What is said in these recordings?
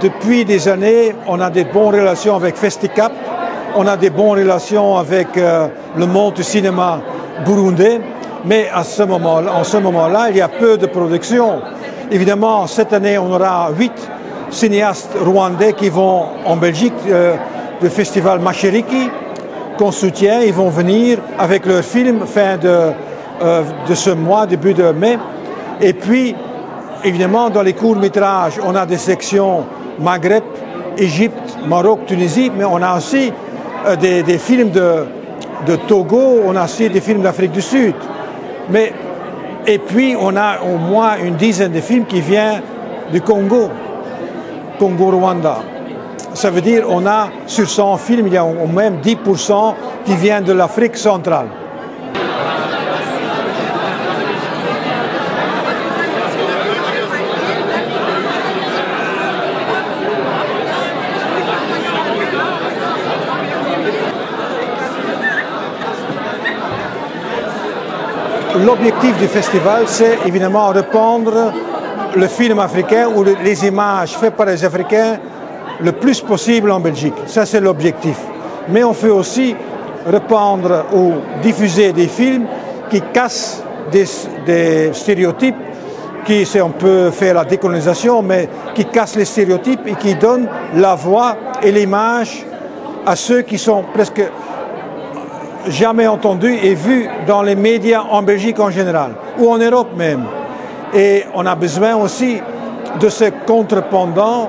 Depuis des années, on a des bonnes relations avec Festicap, on a des bonnes relations avec le monde du cinéma burundais, mais en ce moment-là, il y a peu de production. Évidemment, cette année, on aura 8 cinéastes rwandais qui vont en Belgique, le festival Mashariki, qu'on soutient. Ils vont venir avec leur film fin de ce mois, début de mai. Et puis, évidemment, dans les courts-métrages, on a des sections Maghreb, Égypte, Maroc, Tunisie, mais on a aussi des films de Togo, on a aussi des films d'Afrique du Sud. Et puis, on a au moins une dizaine de films qui viennent du Congo-Rwanda. Ça veut dire qu'on a sur 100 films, il y a au moins 10% qui viennent de l'Afrique centrale. L'objectif du festival, c'est évidemment répandre le film africain ou les images faites par les Africains le plus possible en Belgique. Ça, c'est l'objectif. Mais on fait aussi répandre ou diffuser des films qui cassent des stéréotypes, on peut faire la décolonisation, mais qui cassent les stéréotypes et qui donnent la voix et l'image à ceux qui sont presque jamais entendus et vus dans les médias en Belgique en général, ou en Europe même. Et on a besoin aussi de ce contrependant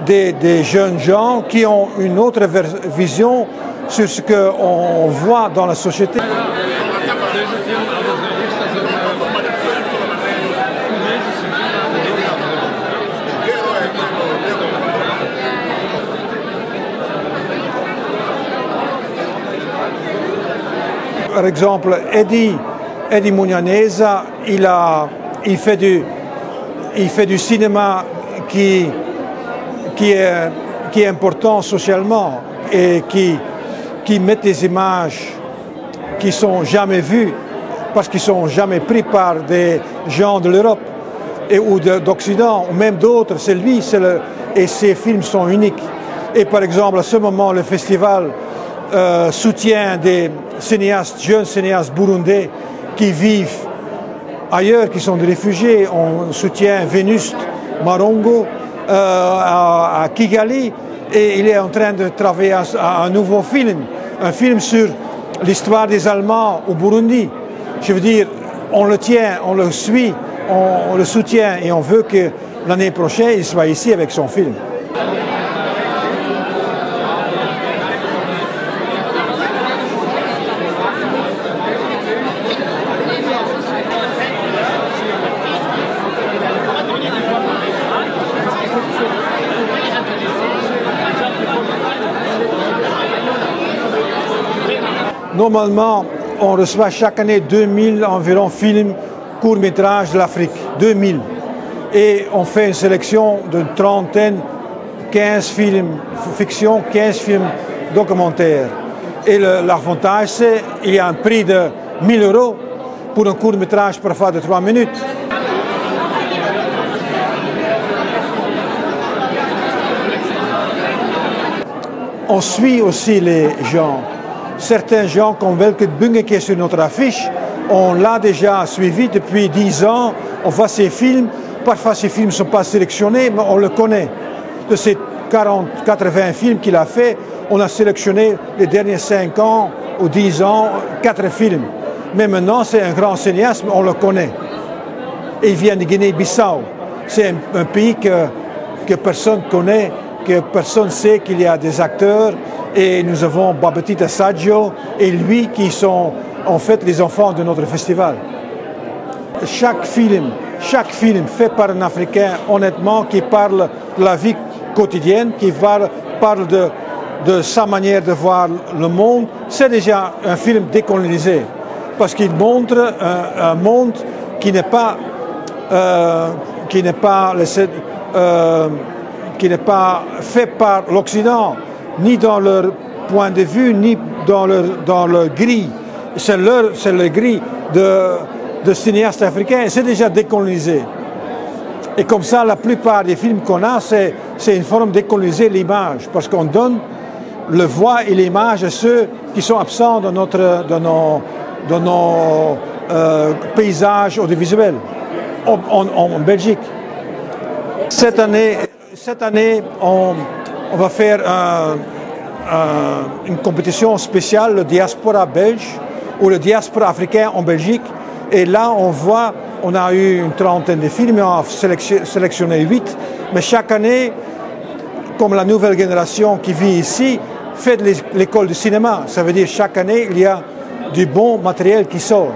des jeunes gens qui ont une autre vision sur ce qu'on voit dans la société. Par exemple, Eddie Munyaneza, il fait du cinéma qui est important socialement et qui met des images qui ne sont jamais vues parce qu'ils ne sont jamais pris par des gens de l'Europe ou d'Occident ou même d'autres. C'est lui, et ses films sont uniques. Et par exemple, à ce moment, le festival soutient des cinéastes, jeunes cinéastes burundais qui vivent ailleurs, qui sont des réfugiés. On soutient Vénuste Marongo à Kigali et il est en train de travailler à un nouveau film, un film sur l'histoire des Allemands au Burundi. Je veux dire, on le tient, on le suit, on le soutient et on veut que l'année prochaine il soit ici avec son film. Normalement, on reçoit chaque année 2000 environ films courts-métrages de l'Afrique, 2000. Et on fait une sélection d'une trentaine, 15 films fiction, 15 films documentaires. Et l'avantage, c'est qu'il y a un prix de 1000 € pour un court-métrage parfois de 3 minutes. On suit aussi les gens. Certains gens comme Welke Bunge qui est sur notre affiche, on l'a déjà suivi depuis 10 ans, on voit ses films, parfois ces films ne sont pas sélectionnés, mais on le connaît. De ces 80 films qu'il a fait, on a sélectionné les derniers 5 ans ou 10 ans, 4 films. Mais maintenant c'est un grand cinéaste, on le connaît. Et il vient de Guinée-Bissau. C'est un pays que personne connaît, que personne sait qu'il y a des acteurs. Et nous avons Babatita Saggio et lui qui sont en fait les enfants de notre festival. Chaque film fait par un Africain, honnêtement, qui parle de la vie quotidienne, qui parle de sa manière de voir le monde, c'est déjà un film décolonisé. Parce qu'il montre un monde qui n'est pas fait par l'Occident, ni dans leur point de vue, ni dans leur grille. C'est le grille de cinéastes africains, et c'est déjà décolonisé. Et comme ça, la plupart des films qu'on a, c'est une forme de décoloniser l'image, parce qu'on donne le voix et l'image à ceux qui sont absents de nos paysages audiovisuels en Belgique. Cette année, on va faire une compétition spéciale, le diaspora belge ou le diaspora africain en Belgique. Et là, on a eu une trentaine de films, on a sélectionné 8. Mais chaque année, comme la nouvelle génération qui vit ici, fait de l'école de cinéma. Ça veut dire chaque année, il y a du bon matériel qui sort.